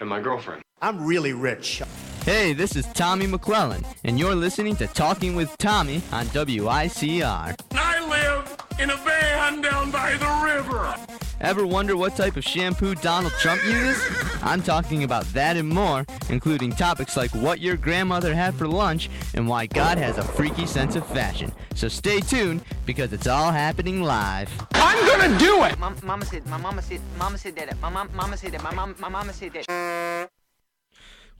and my girlfriend. I'm really rich. Hey, this is Tommy McClellan, and you're listening to Talking with Tommy on WICR. I live in a van down by the river. Ever wonder what type of shampoo Donald Trump uses? I'm talking about that and more, including topics like what your grandmother had for lunch and why God has a freaky sense of fashion. So stay tuned, because it's all happening live. I'm gonna do it. My mama said that. My mama said that.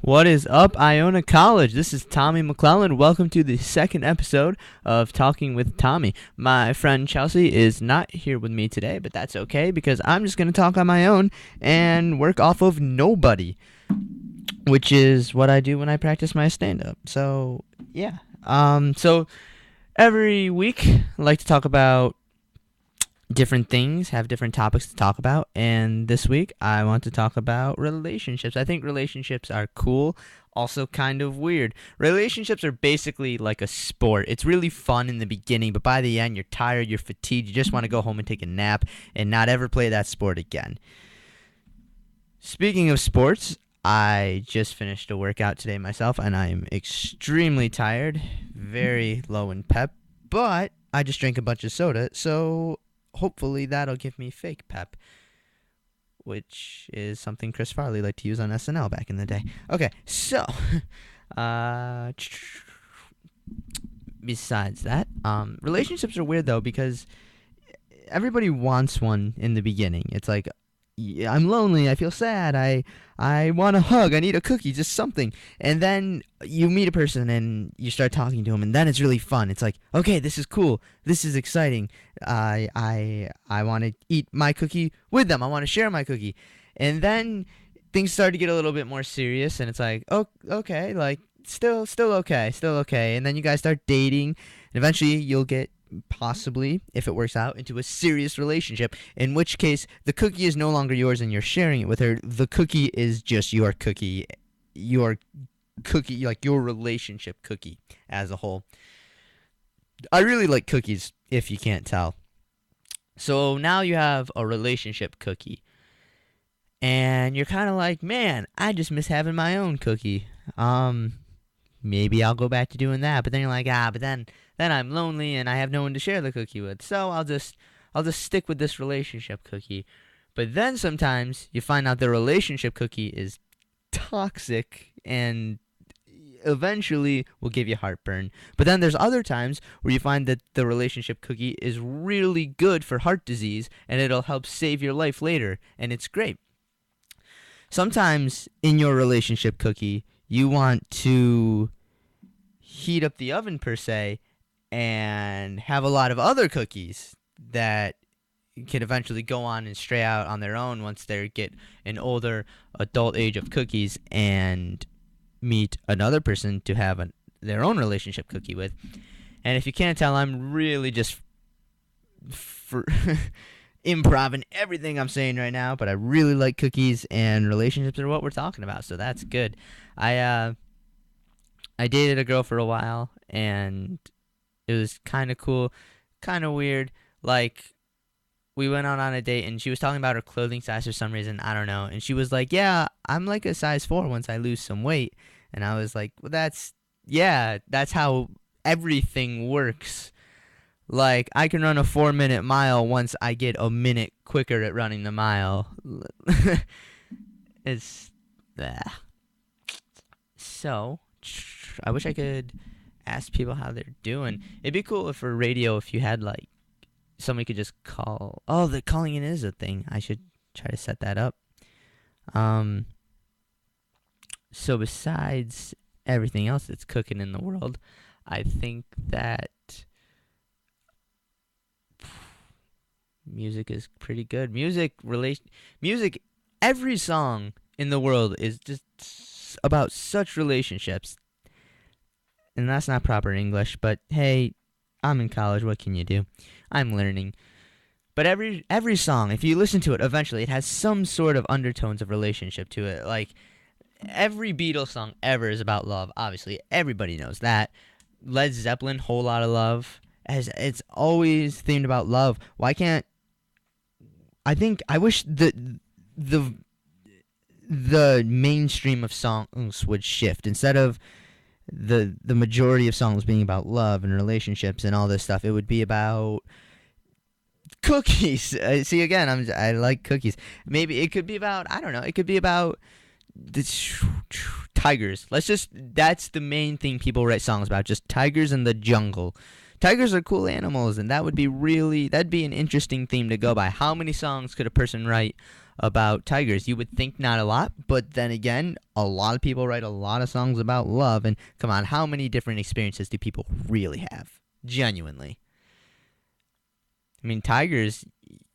What is up, Iona College? This is Tommy McClellan. Welcome to the second episode of Talking with Tommy. My friend Chelsea is not here with me today, but that's okay because I'm just going to talk on my own and work off of nobody, which is what I do when I practice my stand-up. So, yeah. So every week I like to talk about different things, have different topics to talk about, and this week I want to talk about relationships. I think relationships are cool, also kind of weird. Relationships are basically like a sport. It's really fun in the beginning, but by the end you're tired, you're fatigued, you just want to go home and take a nap and not ever play that sport again. Speaking of sports, I just finished a workout today myself, and I'm extremely tired, very low in pep, but I just drank a bunch of soda, so hopefully that'll give me fake pep, which is something Chris Farley liked to use on SNL back in the day. Okay, so besides that, relationships are weird though, because everybody wants one in the beginning. It's like, I'm lonely, I feel sad, I want a hug, I need a cookie, just something. And then you meet a person and you start talking to them, and then it's really fun. It's like, okay, this is cool, this is exciting. I want to eat my cookie with them. I want to share my cookie. And then things start to get a little bit more serious, and it's like, oh, okay, like still okay. And then you guys start dating, and eventually you'll get, possibly, if it works out, into a serious relationship, in which case the cookie is no longer yours and you're sharing it with her. The cookie is just your cookie, like your relationship cookie as a whole. I really like cookies, if you can't tell. So now you have a relationship cookie, and you're kind of like, man, I just miss having my own cookie. Maybe I'll go back to doing that. But then you're like, but then I'm lonely and I have no one to share the cookie with. So I'll just stick with this relationship cookie. But then sometimes you find out the relationship cookie is toxic and eventually will give you heartburn. But then there's other times where you find that the relationship cookie is really good for heart disease and it'll help save your life later, and it's great. Sometimes in your relationship cookie, you want to heat up the oven, per se, and have a lot of other cookies that can eventually go on and stray out on their own once they get an older adult age of cookies and meet another person to have their own relationship cookie with. And if you can't tell, I'm really just improv everything I'm saying right now, but I really like cookies, and relationships are what we're talking about, so that's good. I dated a girl for a while, and it was kind of cool, kind of weird. Like, we went out on a date, and she was talking about her clothing size for some reason, I don't know, and she was like, yeah, I'm like a size 4 once I lose some weight, and I was like, well, that's how everything works. Like, I can run a 4-minute mile once I get a minute quicker at running the mile. It's that. So, I wish I could ask people how they're doing. It'd be cool if for radio, if you had, like, somebody could just call. Oh, the calling in is a thing. I should try to set that up. So besides everything else that's cooking in the world, I think that music is pretty good. Music, every song in the world is just about such relationships. And that's not proper English, but hey, I'm in college, what can you do? I'm learning. But every song, if you listen to it, eventually it has some sort of undertones of relationship to it. Like, every Beatles song ever is about love. Obviously, everybody knows that. Led Zeppelin, Whole Lotta Love, it's always themed about love. Why can't... I wish the the mainstream of songs would shift. Instead of the majority of songs being about love and relationships and all this stuff, it would be about cookies. See, again, I like cookies. Maybe it could be about, I don't know, it could be about the tigers. That's the main thing people write songs about, just tigers in the jungle. Tigers are cool animals, and that'd be an interesting theme to go by. How many songs could a person write about tigers? You would think not a lot, but then again, a lot of people write a lot of songs about love, and come on, how many different experiences do people really have? Genuinely. I mean, tigers,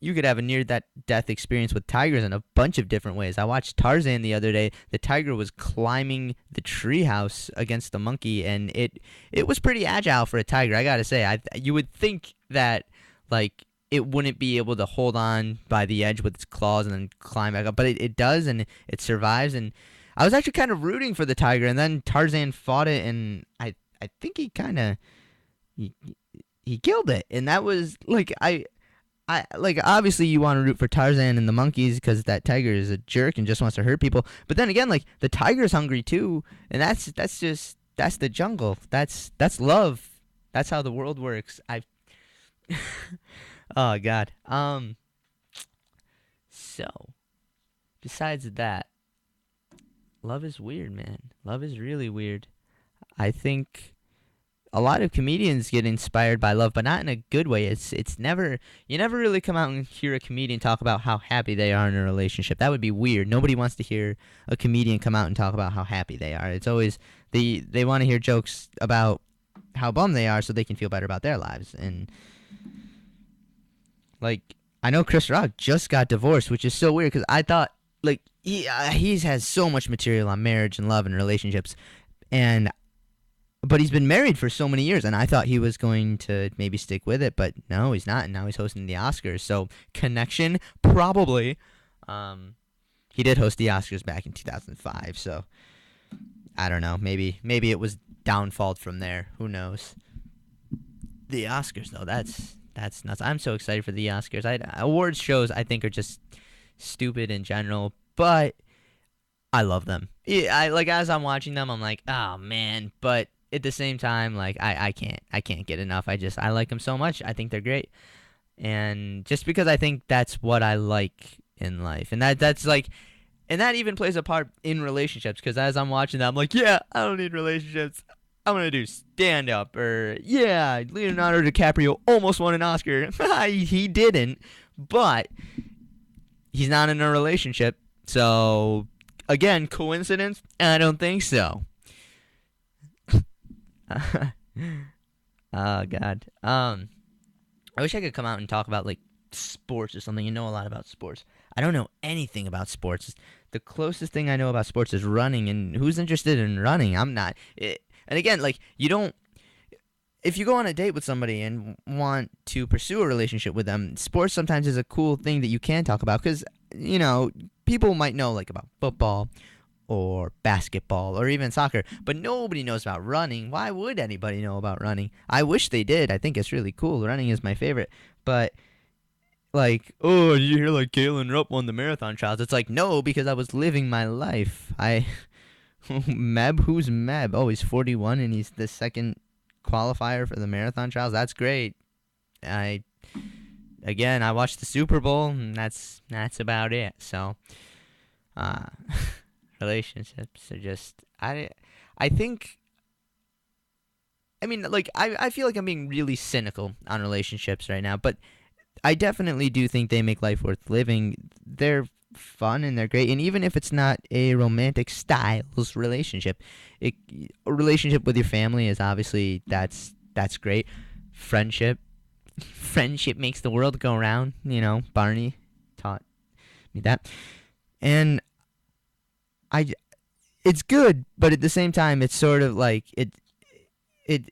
you could have a near-death experience with tigers in a bunch of different ways. I watched Tarzan the other day. The tiger was climbing the treehouse against the monkey, and it was pretty agile for a tiger, I gotta say. You would think that, like, it wouldn't be able to hold on by the edge with its claws and then climb back up, but it does, and it survives. And I was actually kind of rooting for the tiger, and then Tarzan fought it, and I think he kind of he killed it. And that was like, I like, obviously you want to root for Tarzan and the monkeys because that tiger is a jerk and just wants to hurt people, but then again, like, the tiger's hungry too, and that's the jungle. That's love. That's how the world works. Oh god. So besides that, love is weird, man. Love is really weird. I think a lot of comedians get inspired by love, but not in a good way. It's never, you never really come out and hear a comedian talk about how happy they are in a relationship. That would be weird. Nobody wants to hear a comedian come out and talk about how happy they are. It's always they want to hear jokes about how bummed they are so they can feel better about their lives. And like, I know Chris Rock just got divorced, which is so weird because I thought, like, he's has so much material on marriage and love and relationships, but he's been married for so many years, and I thought he was going to maybe stick with it, but no, he's not, and now he's hosting the Oscars. So, connection, probably. He did host the Oscars back in 2005, so I don't know. Maybe it was downfalled from there. Who knows? The Oscars, though, that's nuts. I'm so excited for the Oscars. Awards shows, I think, are just stupid in general, but I love them. As I'm watching them, I'm like, oh man, but at the same time, like, I can't get enough. I like them so much. I think they're great, and just because I think that's what I like in life, and that's like, and that even plays a part in relationships, because as I'm watching them, I'm like, yeah, I don't need relationships. I'm gonna do stand up, or yeah, Leonardo DiCaprio almost won an Oscar. He didn't, but he's not in a relationship. So again, coincidence? I don't think so. Oh god. I wish I could come out and talk about, like, sports or something. You know a lot about sports. I don't know anything about sports. The closest thing I know about sports is running, and who's interested in running? I'm not. And again, like, if you go on a date with somebody and want to pursue a relationship with them, sports sometimes is a cool thing that you can talk about, because, you know, people might know, like, about football or basketball or even soccer, but nobody knows about running. Why would anybody know about running? I wish they did. I think it's really cool. Running is my favorite. But, like, oh, did you hear, like, Galen Rupp won the marathon trials? It's like, no, because I was living my life. Meb? Who's Meb? Oh, he's 41 and he's the second qualifier for the marathon trials. That's great. I watched the Super Bowl, and that's about it. So, relationships are just, I think, I mean, like, I feel like I'm being really cynical on relationships right now, but I definitely do think they make life worth living. They're fun and they're great, and even if it's not a romantic styles relationship, a relationship with your family is obviously, that's great. Friendship makes the world go round. You know, Barney taught me that, and it's good, but at the same time, it's sort of like it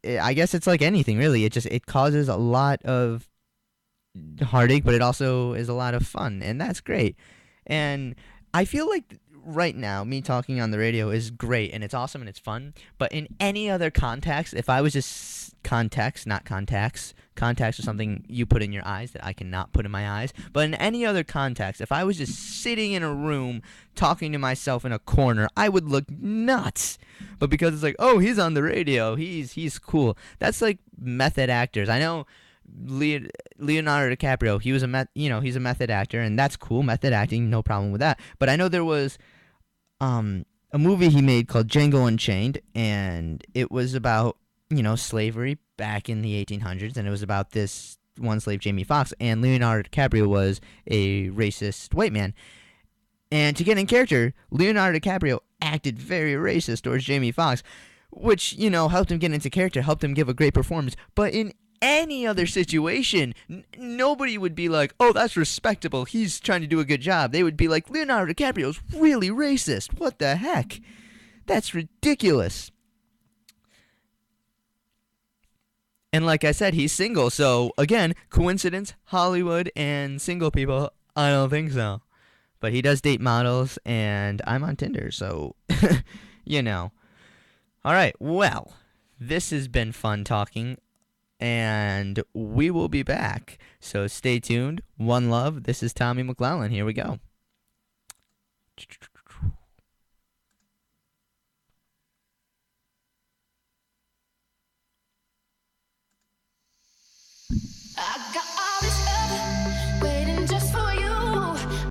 I guess it's like anything, really. It causes a lot of heartache, but it also is a lot of fun, and that's great. And I feel like right now, me talking on the radio is great, and it's awesome, and it's fun. But in any other context, if I was just context, not contacts, contacts are something you put in your eyes that I cannot put in my eyes. But in any other context, if I was just sitting in a room talking to myself in a corner, I would look nuts. But because it's like, oh, he's on the radio, he's cool. That's like method actors. I know Leonardo DiCaprio, he's a method actor, and that's cool. Method acting, no problem with that. But I know there was a movie he made called Django Unchained, and it was about, slavery back in the 1800s, and it was about this one slave, Jamie Foxx, and Leonardo DiCaprio was a racist white man. And to get in character, Leonardo DiCaprio acted very racist towards Jamie Foxx, which, helped him get into character, helped him give a great performance. But in any other situation, nobody would be like, oh, that's respectable, he's trying to do a good job. They would be like, Leonardo DiCaprio's really racist. What the heck? That's ridiculous. And like I said, he's single, so again, coincidence, Hollywood and single people? I don't think so. But he does date models, and I'm on Tinder, so, Alright, well, this has been fun talking, and we will be back. So stay tuned. One love. This is Tommy McClellan. Here we go.